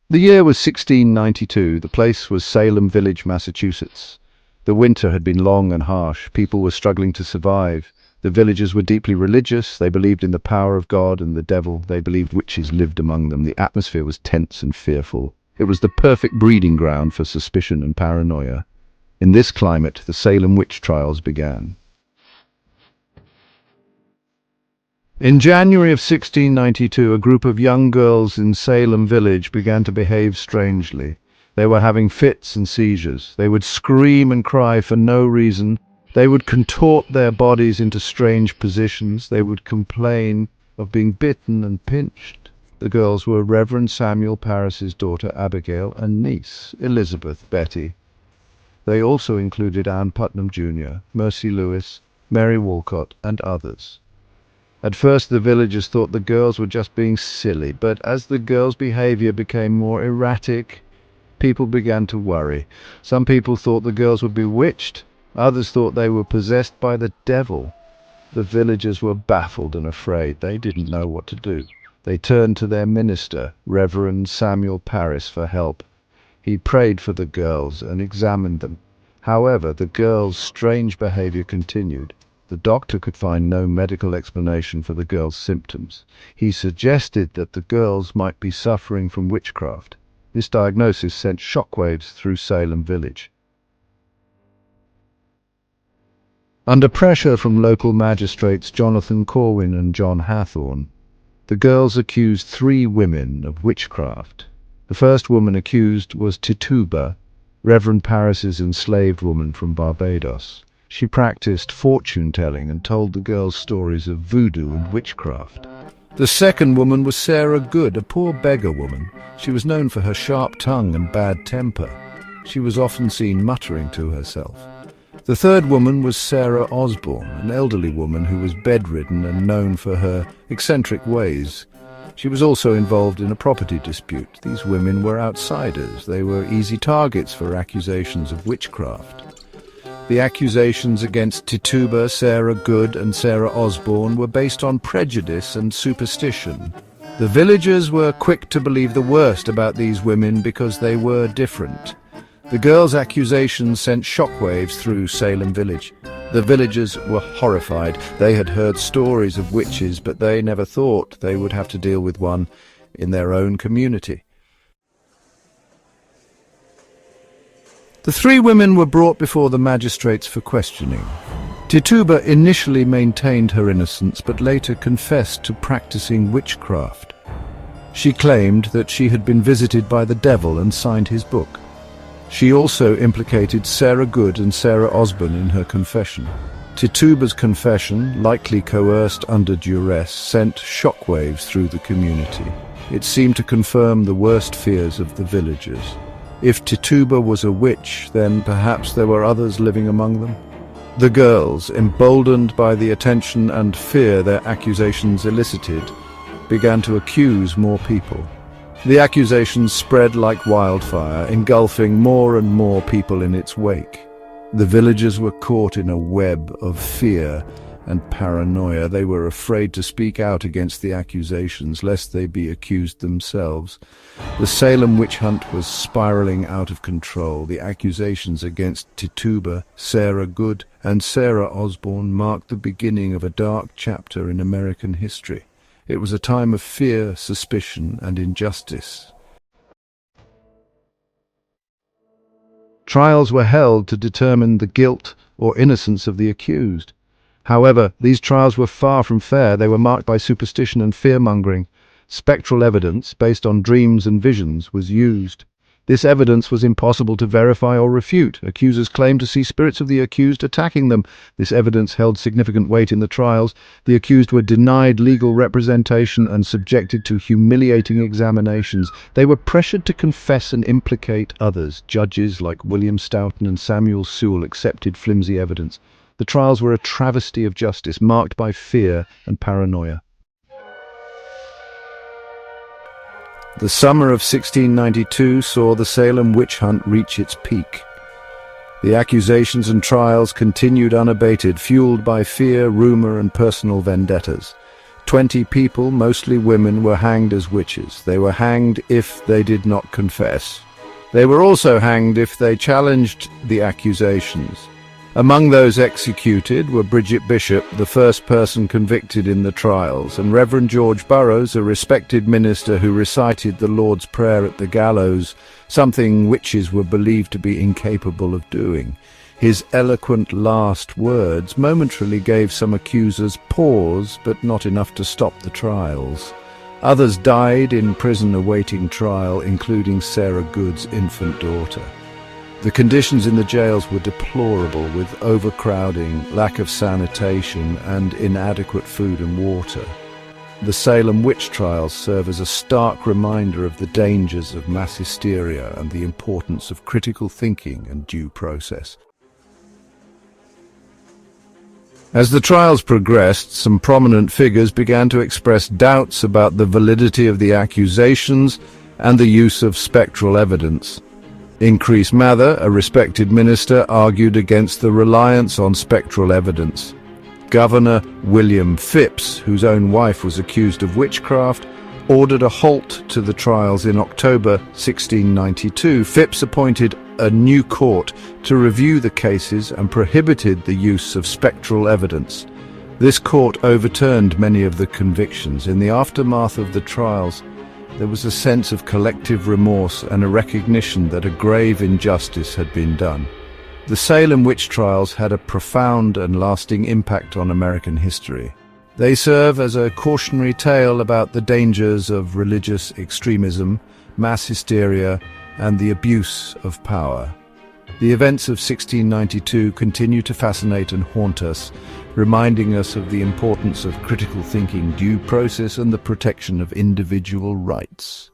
The year was 1692. The place was Salem Village, Massachusetts. The winter had been long and harsh. People were struggling to survive. The villagers were deeply religious. They believed in the power of God and the devil. They believed witches lived among them. The atmosphere was tense and fearful. It was the perfect breeding ground for suspicion and paranoia. In this climate, the Salem Witch Trials began. In January of 1692, a group of young girls in Salem village began to behave strangely. They were having fits and seizures. They would scream and cry for no reason. They would contort their bodies into strange positions. They would complain of being bitten and pinched. The girls were Reverend Samuel Parris's daughter Abigail and niece Elizabeth Betty. They also included Ann Putnam Jr., Mercy Lewis, Mary Walcott, and others. At first the villagers thought the girls were just being silly, but as the girls' behavior became more erratic, people began to worry. Some people thought the girls were bewitched. Others thought they were possessed by the devil. The villagers were baffled and afraid. They didn't know what to do. They turned to their minister, Reverend Samuel Parris, for help. He prayed for the girls and examined them. However, the girls' strange behavior continued. The doctor could find no medical explanation for the girls' symptoms. He suggested that the girls might be suffering from witchcraft. This diagnosis sent shockwaves through Salem village. Under pressure from local magistrates Jonathan Corwin and John Hathorne, the girls accused 3 women of witchcraft. The first woman accused was Tituba, Reverend Parris's enslaved woman from Barbados. She practiced fortune-telling and told the girls stories of voodoo and witchcraft. The second woman was Sarah Good, a poor beggar woman. She was known for her sharp tongue and bad temper. She was often seen muttering to herself. The third woman was Sarah Osborne, an elderly woman who was bedridden and known for her eccentric ways. She was also involved in a property dispute. These women were outsiders. They were easy targets for accusations of witchcraft. The accusations against Tituba, Sarah Good, and Sarah Osborne were based on prejudice and superstition. The villagers were quick to believe the worst about these women because they were different. The girls' accusations sent shockwaves through Salem village. The villagers were horrified. They had heard stories of witches, but they never thought they would have to deal with one in their own community. The 3 women were brought before the magistrates for questioning. Tituba initially maintained her innocence, but later confessed to practicing witchcraft. She claimed that she had been visited by the devil and signed his book. She also implicated Sarah Good and Sarah Osborne in her confession. Tituba's confession, likely coerced under duress, sent shockwaves through the community. It seemed to confirm the worst fears of the villagers. If Tituba was a witch, then perhaps there were others living among them. The girls, emboldened by the attention and fear their accusations elicited, began to accuse more people. The accusations spread like wildfire, engulfing more and more people in its wake. The villagers were caught in a web of fear and paranoia. They were afraid to speak out against the accusations, lest they be accused themselves. The Salem witch hunt was spiraling out of control. The accusations against Tituba, Sarah Good, and Sarah Osborne marked the beginning of a dark chapter in American history. It was a time of fear, suspicion, and injustice. Trials were held to determine the guilt or innocence of the accused. However, these trials were far from fair. They were marked by superstition and fear-mongering. Spectral evidence, based on dreams and visions, was used. This evidence was impossible to verify or refute. Accusers claimed to see spirits of the accused attacking them. This evidence held significant weight in the trials. The accused were denied legal representation and subjected to humiliating examinations. They were pressured to confess and implicate others. Judges like William Stoughton and Samuel Sewall accepted flimsy evidence. The trials were a travesty of justice, marked by fear and paranoia. The summer of 1692 saw the Salem witch hunt reach its peak. The accusations and trials continued unabated, fueled by fear, rumor, and personal vendettas. 20 people, mostly women, were hanged as witches. They were hanged if they did not confess. They were also hanged if they challenged the accusations. Among those executed were Bridget Bishop, the first person convicted in the trials, and Reverend George Burroughs, a respected minister who recited the Lord's Prayer at the gallows, something witches were believed to be incapable of doing. His eloquent last words momentarily gave some accusers pause, but not enough to stop the trials. Others died in prison awaiting trial, including Sarah Good's infant daughter. The conditions in the jails were deplorable, with overcrowding, lack of sanitation, and inadequate food and water. The Salem Witch Trials serve as a stark reminder of the dangers of mass hysteria and the importance of critical thinking and due process. As the trials progressed, some prominent figures began to express doubts about the validity of the accusations and the use of spectral evidence. Increase Mather, a respected minister, argued against the reliance on spectral evidence. Governor William Phips, whose own wife was accused of witchcraft, ordered a halt to the trials in October 1692. Phips appointed a new court to review the cases and prohibited the use of spectral evidence. This court overturned many of the convictions. In the aftermath of the trials, there was a sense of collective remorse and a recognition that a grave injustice had been done. The Salem Witch Trials had a profound and lasting impact on American history. They serve as a cautionary tale about the dangers of religious extremism, mass hysteria, and the abuse of power. The events of 1692 continue to fascinate and haunt us, reminding us of the importance of critical thinking, due process, and the protection of individual rights.